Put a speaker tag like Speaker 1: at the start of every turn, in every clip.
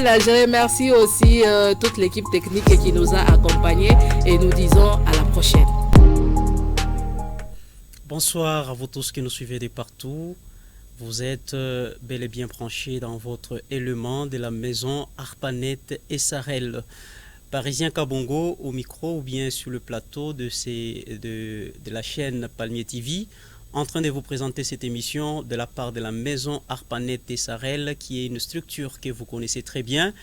Speaker 1: Je remercie aussi toute l'équipe technique qui nous a accompagnés et nous disons à la prochaine.
Speaker 2: Bonsoir à vous tous qui nous suivez de partout. Vous êtes bel et bien branchés dans votre élément de la maison Arpanet et Sarel. Parisien Kabongo au micro ou bien sur le plateau de la chaîne Palmier TV, en train de vous présenter cette émission de la part de la maison Arpanet et Sarel, qui est une structure que vous connaissez très bien.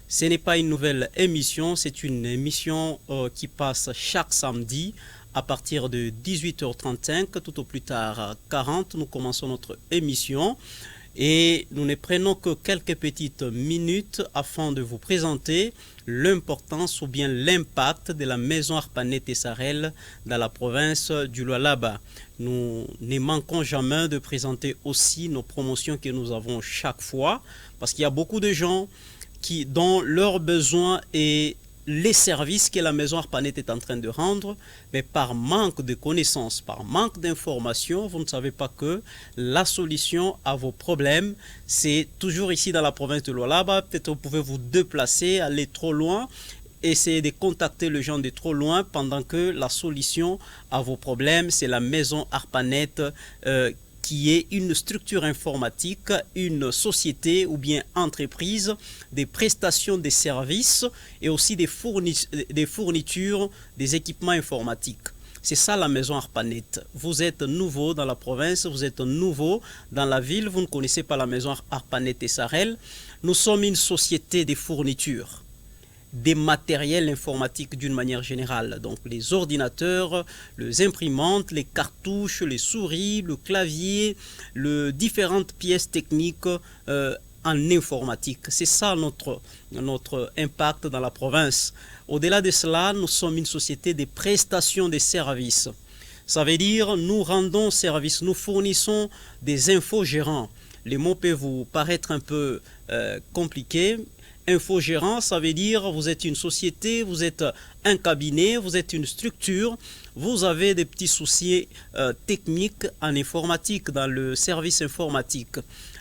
Speaker 2: Ce n'est pas une nouvelle émission, c'est une émission qui passe chaque samedi à partir de 18h35, tout au plus tard 40, nous commençons notre émission et nous ne prenons que quelques petites minutes afin de vous présenter l'importance ou bien l'impact de la maison Arpanet et Sarel dans la province du Lualaba. Nous ne manquons jamais de présenter aussi nos promotions que nous avons chaque fois parce qu'il y a beaucoup de gens dont leurs besoins et les services que la maison Arpanet est en train de rendre, mais par manque de connaissances, par manque d'informations, vous ne savez pas que la solution à vos problèmes, c'est toujours ici dans la province de Lualaba. Peut-être vous pouvez vous déplacer, aller trop loin, essayer de contacter les gens de trop loin, pendant que la solution à vos problèmes, c'est la maison Arpanet qui est une structure informatique, une société ou bien entreprise, des prestations de services et aussi des fournitures, des équipements informatiques. C'est ça la maison Arpanet. Vous êtes nouveau dans la province, vous êtes nouveau dans la ville, vous ne connaissez pas la maison Arpanet et Sarel. Nous sommes une société de fournitures, des matériels informatiques d'une manière générale, donc les ordinateurs, les imprimantes, les cartouches, les souris, le clavier, les différentes pièces techniques en informatique. C'est ça notre impact dans la province. Au-delà de cela, nous sommes une société de prestations de services. Ça veut dire nous rendons service, nous fournissons des infogérants. Les mots peuvent vous paraître un peu compliqués. Infogérant, ça veut dire vous êtes une société, vous êtes un cabinet, vous êtes une structure, vous avez des petits soucis techniques en informatique, dans le service informatique.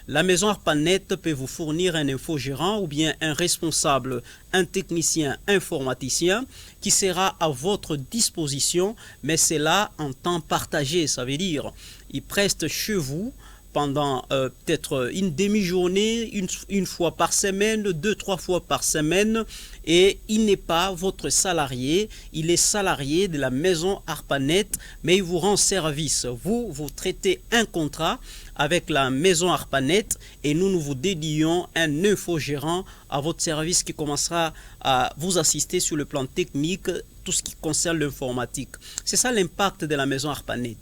Speaker 2: La maison Arpanet peut vous fournir un infogérant ou bien un responsable, un technicien informaticien qui sera à votre disposition, mais c'est là en temps partagé, ça veut dire il preste chez vous pendant peut-être une demi-journée, une fois par semaine, 2-3 fois par semaine, et il n'est pas votre salarié, il est salarié de la maison Arpanet, mais il vous rend service. Vous traitez un contrat avec la maison Arpanet et nous vous dédions un infogérant à votre service qui commencera à vous assister sur le plan technique, tout ce qui concerne l'informatique. C'est ça l'impact de la maison Arpanet.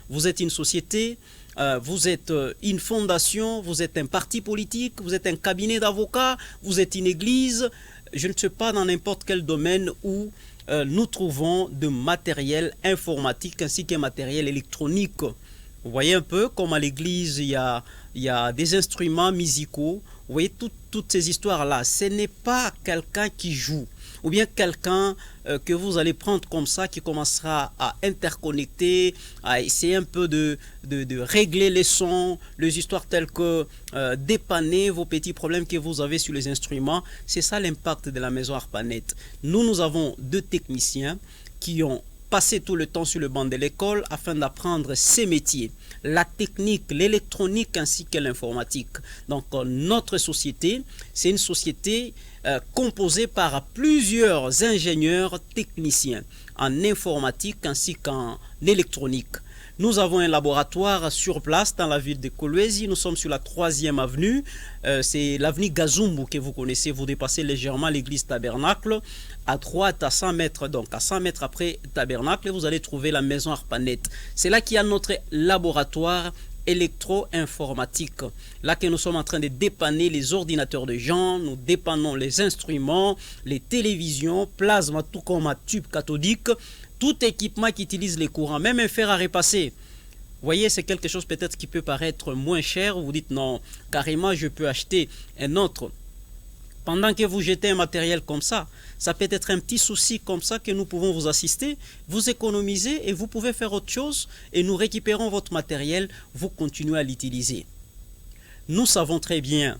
Speaker 2: Vous êtes une société, vous êtes une fondation, vous êtes un parti politique, vous êtes un cabinet d'avocats, vous êtes une église, je ne sais pas dans n'importe quel domaine où nous trouvons de matériel informatique ainsi qu'un matériel électronique. Vous voyez un peu comme à l'église il y a des instruments musicaux, vous voyez toutes ces histoires-là. Ce n'est pas quelqu'un qui joue ou bien quelqu'un que vous allez prendre comme ça qui commencera à interconnecter, à essayer un peu de régler les sons, les histoires telles que dépanner vos petits problèmes que vous avez sur les instruments. C'est ça l'impact de la maison Arpanet. Nous avons 2 techniciens qui ont passé tout le temps sur le banc de l'école afin d'apprendre ces métiers, la technique, l'électronique ainsi que l'informatique. Donc notre société, c'est une société composée par plusieurs ingénieurs techniciens en informatique ainsi qu'en électronique. Nous avons un laboratoire sur place dans la ville de Kolwezi. Nous sommes sur la 3e avenue. C'est l'avenue Gazumbu que vous connaissez. Vous dépassez légèrement l'église Tabernacle. À droite, à 100 mètres, donc à 100 mètres après Tabernacle, vous allez trouver la maison Arpanet. C'est là qu'il y a notre laboratoire électro-informatique. Là que nous sommes en train de dépanner les ordinateurs de gens, nous dépannons les instruments, les télévisions, plasma, tout comme un tube cathodique, tout équipement qui utilise les courants, même un fer à repasser. Vous voyez, c'est quelque chose peut-être qui peut paraître moins cher. Vous dites non, carrément je peux acheter un autre. Pendant que vous jetez un matériel comme ça peut être un petit souci comme ça que nous pouvons vous assister, vous économiser et vous pouvez faire autre chose et nous récupérons votre matériel, vous continuez à l'utiliser. Nous savons très bien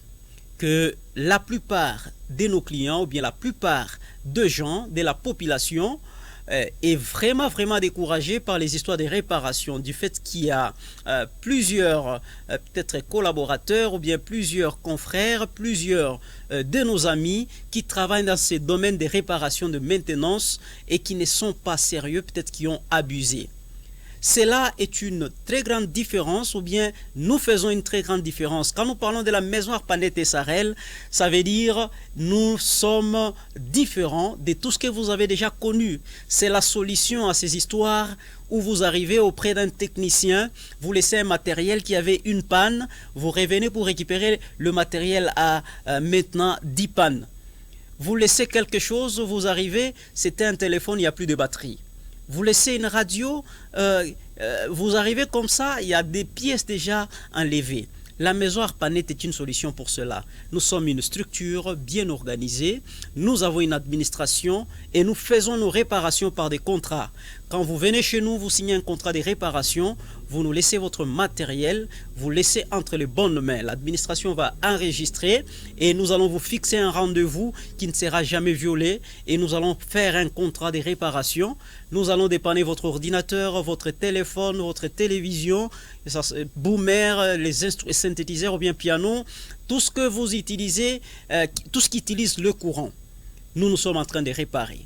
Speaker 2: que la plupart de nos clients, ou bien la plupart de gens, de la population, est vraiment découragé par les histoires de réparation, du fait qu'il y a plusieurs peut-être collaborateurs ou bien plusieurs confrères, plusieurs de nos amis qui travaillent dans ces domaines de réparation, de maintenance et qui ne sont pas sérieux, peut-être qui ont abusé. Cela est une très grande différence, ou bien nous faisons une très grande différence. Quand nous parlons de la maison Harpanet et Sarel, ça veut dire nous sommes différents de tout ce que vous avez déjà connu. C'est la solution à ces histoires où vous arrivez auprès d'un technicien, vous laissez un matériel qui avait une panne, vous revenez pour récupérer le matériel à maintenant 10 pannes. Vous laissez quelque chose, vous arrivez, c'était un téléphone, il n'y a plus de batterie. Vous laissez une radio, vous arrivez comme ça, il y a des pièces déjà enlevées. La maison Harpanet est une solution pour cela. Nous sommes une structure bien organisée, nous avons une administration et nous faisons nos réparations par des contrats. Quand vous venez chez nous, vous signez un contrat de réparation, vous nous laissez votre matériel, vous laissez entre les bonnes mains. L'administration va enregistrer et nous allons vous fixer un rendez-vous qui ne sera jamais violé et nous allons faire un contrat de réparation. Nous allons dépanner votre ordinateur, votre téléphone, votre télévision, boomer, les synthétiseurs ou bien piano, tout ce que vous utilisez, tout ce qui utilise le courant. Nous sommes en train de réparer.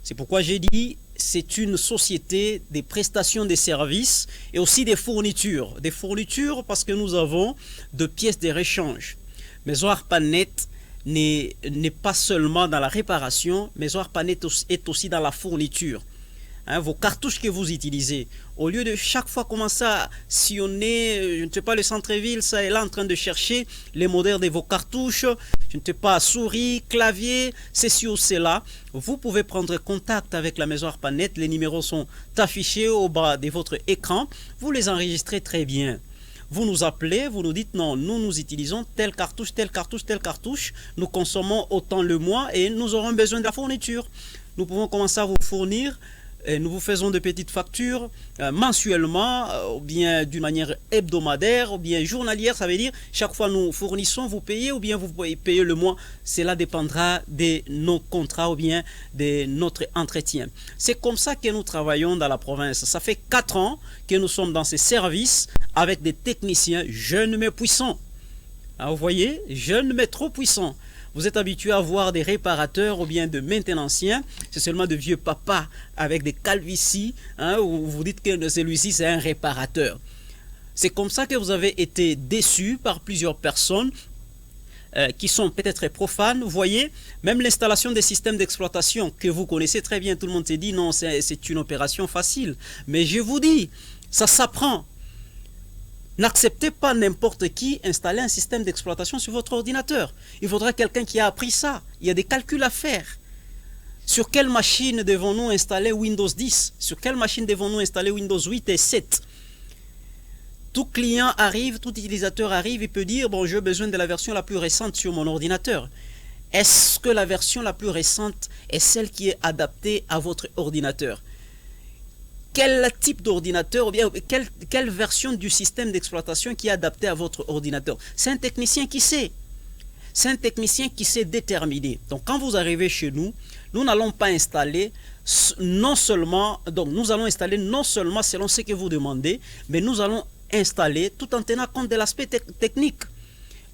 Speaker 2: C'est pourquoi j'ai dit, c'est une société des prestations de services et aussi des fournitures. Des fournitures parce que nous avons de pièces de réchange. Maison Harpanet n'est pas seulement dans la réparation, Maison Harpanet est aussi dans la fourniture. Vos cartouches que vous utilisez, au lieu de chaque fois commencer à sillonner, je ne sais pas, le centre-ville, ça est là en train de chercher les modèles de vos cartouches, je ne sais pas, souris, clavier, ceci ou cela, vous pouvez prendre contact avec la maison Harpanet, les numéros sont affichés au bas de votre écran, vous les enregistrez très bien. Vous nous appelez, vous nous dites non, nous utilisons telle cartouche, telle cartouche, telle cartouche, nous consommons autant le mois et nous aurons besoin de la fourniture. Nous pouvons commencer à vous fournir. Et nous vous faisons de petites factures mensuellement, ou bien d'une manière hebdomadaire, ou bien journalière. Ça veut dire chaque fois nous fournissons, vous payez, ou bien vous pouvez payer le mois. Cela dépendra de nos contrats ou bien de notre entretien. C'est comme ça que nous travaillons dans la province. Ça fait 4 ans que nous sommes dans ces services avec des techniciens jeunes mais puissants. Alors, vous voyez, jeunes mais trop puissants. Vous êtes habitué à voir des réparateurs ou bien de maintenanciens, c'est seulement de vieux papas avec des calvities, où vous dites que celui-ci c'est un réparateur. C'est comme ça que vous avez été déçus par plusieurs personnes qui sont peut-être profanes. Vous voyez, même l'installation des systèmes d'exploitation que vous connaissez très bien, tout le monde s'est dit non, c'est une opération facile. Mais je vous dis, ça s'apprend. N'acceptez pas n'importe qui installer un système d'exploitation sur votre ordinateur. Il faudra quelqu'un qui a appris ça. Il y a des calculs à faire. Sur quelle machine devons-nous installer Windows 10? Sur quelle machine devons-nous installer Windows 8 et 7? Tout client arrive, tout utilisateur arrive, il peut dire, bon, j'ai besoin de la version la plus récente sur mon ordinateur. Est-ce que la version la plus récente est celle qui est adaptée à votre ordinateur? Quel type d'ordinateur ou bien quelle version du système d'exploitation qui est adapté à votre ordinateur? C'est un technicien qui sait. C'est un technicien qui sait déterminer. Donc quand vous arrivez chez nous, nous n'allons pas installer non seulement selon ce que vous demandez, mais nous allons installer tout en tenant compte de l'aspect technique.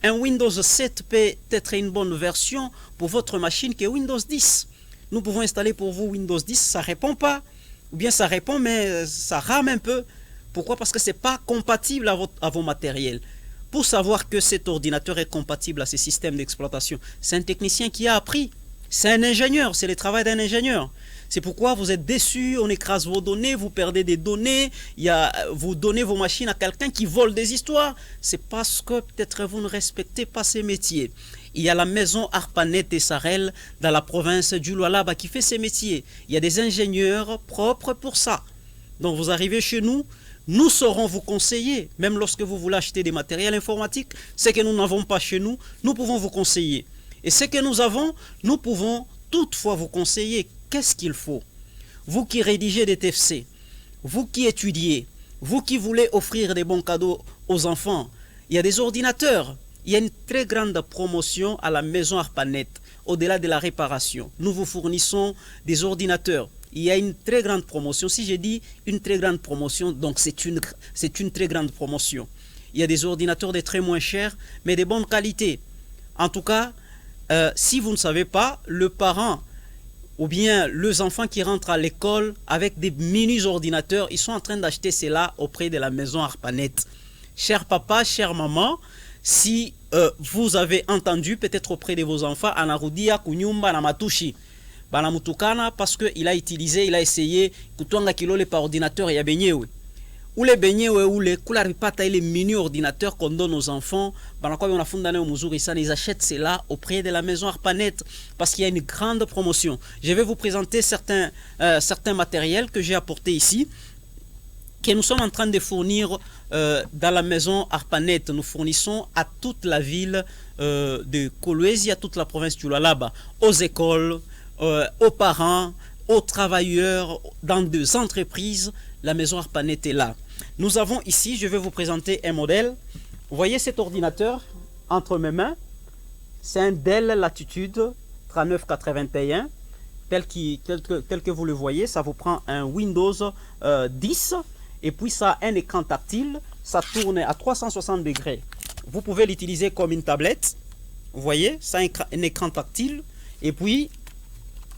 Speaker 2: Un Windows 7 peut être une bonne version pour votre machine que Windows 10. Nous pouvons installer pour vous Windows 10, ça ne répond pas. Ou bien ça répond, mais ça rame un peu. Pourquoi? Parce que ce n'est pas compatible à vos matériels. Pour savoir que cet ordinateur est compatible à ces systèmes d'exploitation, c'est un technicien qui a appris. C'est un ingénieur, c'est le travail d'un ingénieur. C'est pourquoi vous êtes déçus, on écrase vos données, vous perdez des données, vous donnez vos machines à quelqu'un qui vole des histoires. C'est parce que peut-être vous ne respectez pas ces métiers. Il y a la maison Harpanet et Sarel dans la province du Lualaba qui fait ces métiers. Il y a des ingénieurs propres pour ça. Donc vous arrivez chez nous, nous saurons vous conseiller. Même lorsque vous voulez acheter des matériels informatiques, ce que nous n'avons pas chez nous, nous pouvons vous conseiller. Et ce que nous avons, nous pouvons toutefois vous conseiller. Qu'est-ce qu'il faut? Vous qui rédigez des TFC, vous qui étudiez, vous qui voulez offrir des bons cadeaux aux enfants, il y a des ordinateurs. il y a une très grande promotion à la maison ARPANET. Au-delà de la réparation, nous vous fournissons des ordinateurs. Il y a une très grande promotion. Si j'ai dit une très grande promotion, donc c'est une très grande promotion. Il y a des ordinateurs de très moins chers, mais de bonne qualité. En tout cas, si vous ne savez pas, le parent ou bien les enfants qui rentrent à l'école avec des mini-ordinateurs, ils sont en train d'acheter cela auprès de la maison ARPANET. Cher papa, chère maman, si vous avez entendu peut-être auprès de vos enfants, anarudia kunyumba na matushi, banamutukana parce qu'il a utilisé, il a essayé kutwanga kilole par ordinateur ya benyewe. Ou les benyewe ou les kularipata et les mini-ordinateurs qu'on donne aux enfants, ils achètent cela auprès de la maison ARPANET parce qu'il y a une grande promotion. Je vais vous présenter certains matériels que j'ai apportés ici, que nous sommes en train de fournir dans la maison ARPANET. Nous fournissons à toute la ville de Kolwezi, à toute la province du Lualaba, aux écoles, aux parents, aux travailleurs, dans des entreprises. La maison ARPANET est là. Nous avons ici, je vais vous présenter un modèle. Vous voyez cet ordinateur entre mes mains. C'est un Dell Latitude 3981. Tel que vous le voyez, ça vous prend un Windows 10. Et puis ça a un écran tactile. Ça tourne à 360 degrés. Vous pouvez l'utiliser comme une tablette. Vous voyez, ça a un écran tactile. Et puis,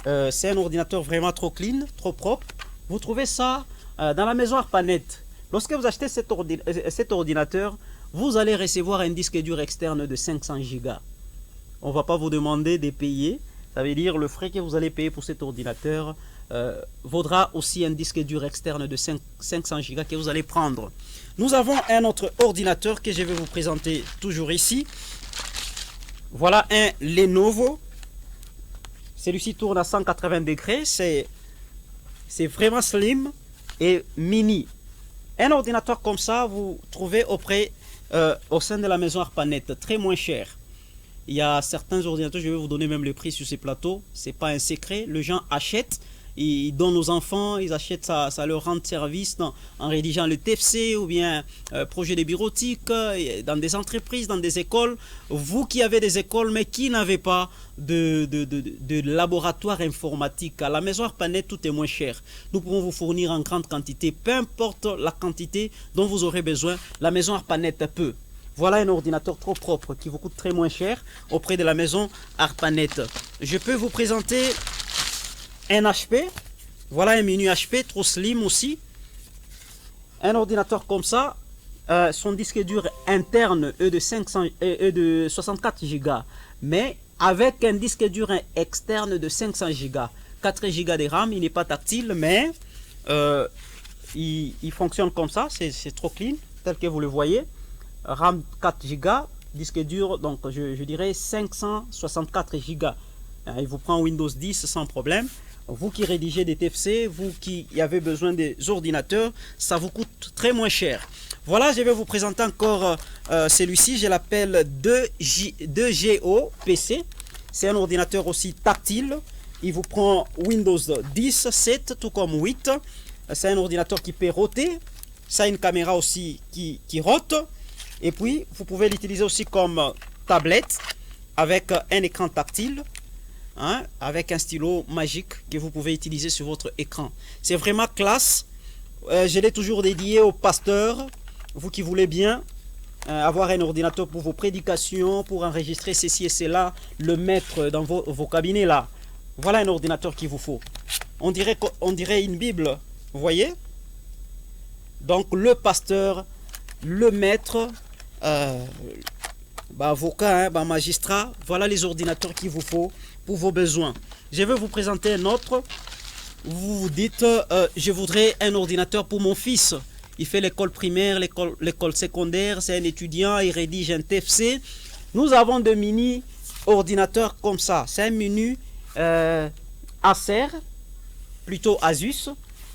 Speaker 2: c'est un ordinateur vraiment trop clean, trop propre. Vous trouvez ça dans la maison ARPANET. Lorsque vous achetez cet ordinateur, vous allez recevoir un disque dur externe de 500 Go. On ne va pas vous demander de payer. Ça veut dire le frais que vous allez payer pour cet ordinateur vaudra aussi un disque dur externe de 500 Go que vous allez prendre. Nous avons un autre ordinateur que je vais vous présenter toujours ici. Voilà un Lenovo. Celui-ci tourne à 180 degrés. C'est vraiment slim et mini. Un ordinateur comme ça, vous trouvez au sein de la maison ARPANET, très moins cher. Il y a certains ordinateurs, je vais vous donner même le prix sur ces plateaux. C'est pas un secret. Les gens achètent, ils donnent aux enfants, ils achètent ça, ça leur rend service en rédigeant le TFC ou bien projet de bureautique, dans des entreprises, dans des écoles. Vous qui avez des écoles mais qui n'avez pas de laboratoire informatique, à la maison ARPANET, tout est moins cher. Nous pouvons vous fournir en grande quantité, peu importe la quantité dont vous aurez besoin, la maison ARPANET peut. Voilà un ordinateur trop propre qui vous coûte très moins cher auprès de la maison ARPANET. Je peux vous présenter un HP. Voilà un menu HP trop slim aussi. Un ordinateur comme ça, son disque dur interne est de 64 Go, mais avec un disque dur externe de 500 Go. 4 Go de RAM, il n'est pas tactile, mais il fonctionne comme ça, c'est trop clean, tel que vous le voyez. RAM 4 Go, disque dur, donc je dirais 564 Go. Il vous prend Windows 10 sans problème. Vous qui rédigez des TFC, vous qui avez besoin des ordinateurs, ça vous coûte très moins cher. Voilà, je vais vous présenter encore celui-ci, je l'appelle 2GO PC. C'est un ordinateur aussi tactile. Il vous prend Windows 10, 7, tout comme 8. C'est un ordinateur qui peut roter. Ça a une caméra aussi qui rote. Et puis, vous pouvez l'utiliser aussi comme tablette avec un écran tactile, hein, avec un stylo magique que vous pouvez utiliser sur votre écran. C'est vraiment classe. Je l'ai toujours dédié aux pasteurs. Vous qui voulez bien avoir un ordinateur pour vos prédications, pour enregistrer ceci et cela, le mettre dans vos cabinets là. Voilà un ordinateur qu'il vous faut. On dirait une Bible, vous voyez? Donc le pasteur, le maître, avocat, magistrat, voilà les ordinateurs qu'il vous faut pour vos besoins. Je vais vous présenter un autre. Vous vous dites, je voudrais un ordinateur pour mon fils. Il fait l'école primaire, l'école secondaire, c'est un étudiant, il rédige un TFC. Nous avons des mini ordinateurs comme ça. C'est un menu Acer, plutôt Asus.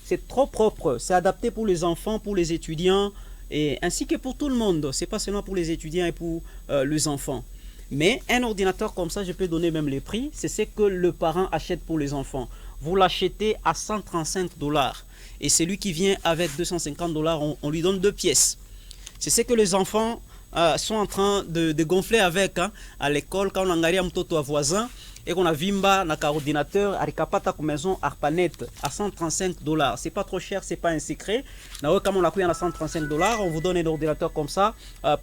Speaker 2: C'est trop propre, c'est adapté pour les enfants, pour les étudiants, et ainsi que pour tout le monde. C'est pas seulement pour les étudiants et pour les enfants. Mais un ordinateur comme ça, je peux donner même les prix. C'est ce que le parent achète pour les enfants. Vous l'achetez à 135 $. Et celui qui vient avec 250 $, on lui donne 2 pièces. C'est ce que les enfants sont en train de gonfler avec à l'école quand on angalia mtoto wa voisin et qu'on a vimba na coordinateur alikapata ku maison Arpanet à $135. C'est pas trop cher, c'est pas un secret. Na comme on a pris à $135, on vous donne un ordinateur comme ça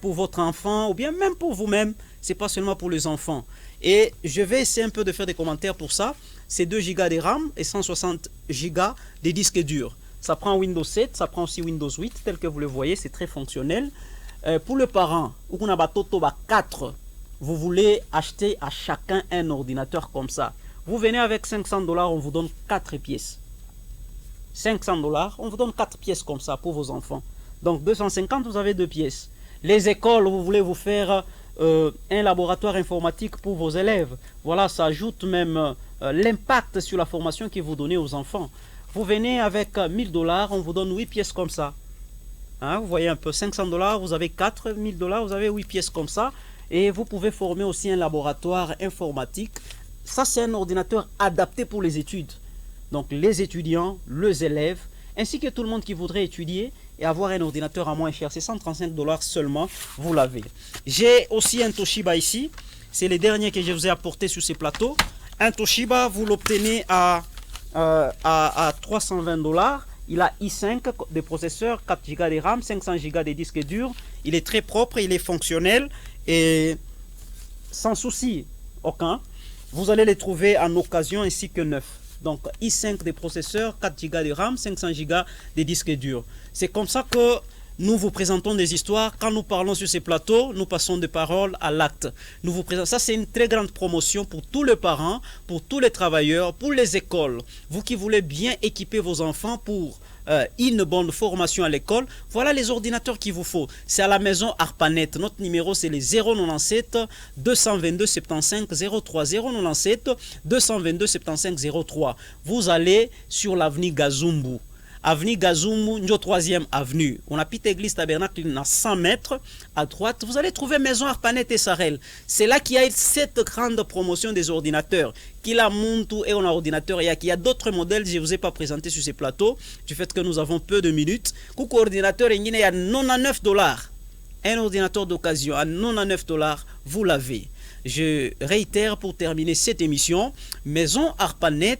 Speaker 2: pour votre enfant ou bien même pour vous-même. C'est pas seulement pour les enfants. Et je vais essayer un peu de faire des commentaires pour ça. C'est 2 Go de RAM et 160 Go de disque dur. Ça prend Windows 7, ça prend aussi Windows 8, tel que vous le voyez, c'est très fonctionnel. Pour le parent, ou qu'on a batoto 4, vous voulez acheter à chacun un ordinateur comme ça. Vous venez avec $500, on vous donne 4 pièces. $500, on vous donne 4 pièces comme ça pour vos enfants. Donc 250, vous avez 2 pièces. Les écoles, vous voulez vous faire un laboratoire informatique pour vos élèves. Voilà, ça ajoute même l'impact sur la formation que vous donnez aux enfants. Vous venez avec $1000, on vous donne 8 pièces comme ça. Hein, vous voyez un peu, $500, vous avez 4, $1000, vous avez 8 pièces comme ça. Et vous pouvez former aussi un laboratoire informatique. Ça, c'est un ordinateur adapté pour les études. Donc, les étudiants, les élèves, ainsi que tout le monde qui voudrait étudier et avoir un ordinateur à moins cher. C'est $135 seulement, vous l'avez. J'ai aussi un Toshiba ici. C'est les derniers que je vous ai apportés sur ces plateaux. Un Toshiba, vous l'obtenez à $320. Il a i5 de processeur, 4 Go de RAM, 500 Go de disque dur. Il est très propre, il est fonctionnel et sans souci aucun. Vous allez les trouver en occasion ainsi que neuf. Donc i5 de processeur, 4 Go de RAM, 500 Go de disque dur. C'est comme ça que nous vous présentons des histoires. Quand nous parlons sur ces plateaux, nous passons de parole à l'acte. Nous vous présentons. Ça, c'est une très grande promotion pour tous les parents, pour tous les travailleurs, pour les écoles. Vous qui voulez bien équiper vos enfants pour une bonne formation à l'école, voilà les ordinateurs qu'il vous faut. C'est à la maison Arpanet. Notre numéro, c'est les 097 222 75 03. 097 222 75 03. Vous allez sur l'avenue Gazumbu. Avenue Gazumbu, Njo 3e avenue. On a Pite Église Tabernacle à 100 mètres à droite. Vous allez trouver Maison Arpanet et Sarel. C'est là qu'il y a cette grande promotion des ordinateurs. Qu'il a Muntu et on a ordinateur. Il y a d'autres modèles, je ne vous ai pas présenté sur ces plateaux, du fait que nous avons peu de minutes. Coucou ordinateur, il y a $99. Un ordinateur d'occasion à $99, vous l'avez. Je réitère pour terminer cette émission, Maison Arpanet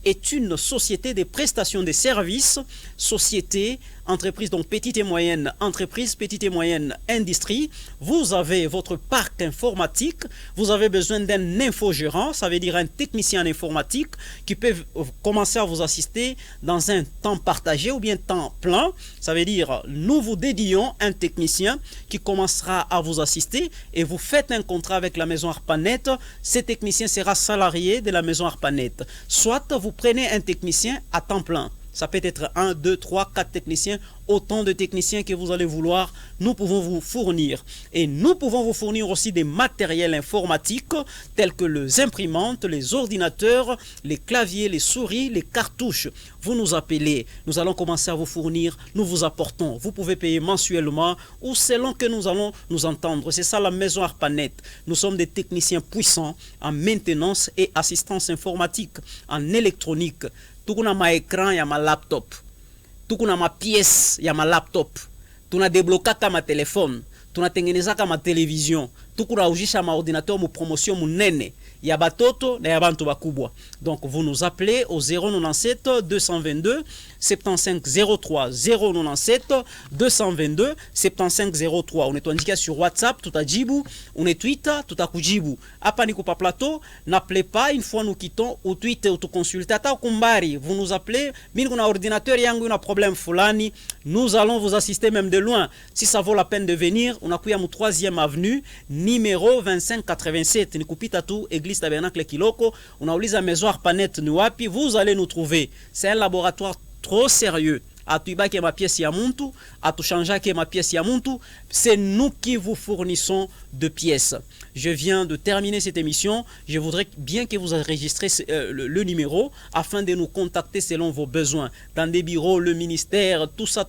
Speaker 2: est une société de prestation de services, société, entreprise, donc petite et moyenne entreprise, petite et moyenne industrie. Vous avez votre parc informatique, vous avez besoin d'un infogérant, ça veut dire un technicien en informatique qui peut commencer à vous assister dans un temps partagé ou bien temps plein. Ça veut dire nous vous dédions un technicien qui commencera à vous assister et vous faites un contrat avec la maison Arpanet. Ce technicien sera salarié de la maison Arpanet. Soit vous prenez un technicien à temps plein. Ça peut être 1, 2, 3, 4 techniciens, autant de techniciens que vous allez vouloir, nous pouvons vous fournir. Et nous pouvons vous fournir aussi des matériels informatiques tels que les imprimantes, les ordinateurs, les claviers, les souris, les cartouches. Vous nous appelez, nous allons commencer à vous fournir, nous vous apportons. Vous pouvez payer mensuellement ou selon que nous allons nous entendre. C'est ça la maison Arpanet. Nous sommes des techniciens puissants en maintenance et assistance informatique, en électronique. Tukuna ma écran ya ma laptop. Tukuna ma pièce ya ma laptop. Tuna deblokaka ma téléphone. Tunatengenezaka ma télévision. Tukuraujisha ma ordinateur mu promotion munene. Ya batoto na ya bantu bakubwa. Donc vous nous appelez au 097 222 75 03 097 222 75 03. Unatuandikia sur WhatsApp, tutajibu, unetwita, tutakujibu. Hapa ni kupa plateau, n'appelez pas une fois nous quittons, ou tweet ou tu consultez ata kumbari, vous nous appelez, mimi kuna ordinateur yangu una problème fulani, nous allons vous assister même de loin. Si ça vaut la peine de venir, unakuya mu 3e avenue, numéro 2587, ni kupita tu Église Tabernacle Kiloko, unauliza Maison Arpanet ni wapi, vous allez nous trouver. C'est un laboratoire trop sérieux. Atuibake ma pièce ya muntu, atuchanjake ma pièce ya muntu, c'est nous qui vous fournissons de pièces. Je viens de terminer cette émission, je voudrais bien que vous enregistrez le numéro afin de nous contacter selon vos besoins. Dans des bureaux, le ministère, tout ça,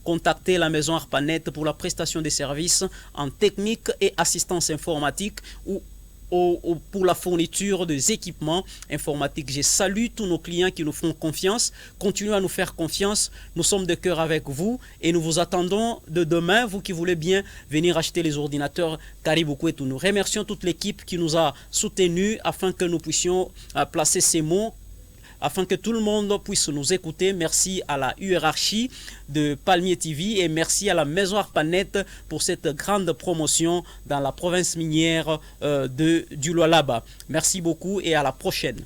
Speaker 2: contactez la maison Arpanet pour la prestation des services en technique et assistance informatique ou pour la fourniture des équipements informatiques. Je salue tous nos clients qui nous font confiance. Continuez à nous faire confiance. Nous sommes de cœur avec vous et nous vous attendons de demain. Vous qui voulez bien venir acheter les ordinateurs Karibu Kwetu. Nous remercions toute l'équipe qui nous a soutenus afin que nous puissions placer ces mots, afin que tout le monde puisse nous écouter. Merci à la hiérarchie de Palmier TV et merci à la Maison Arpanet pour cette grande promotion dans la province minière du Lualaba. Merci beaucoup et à la prochaine.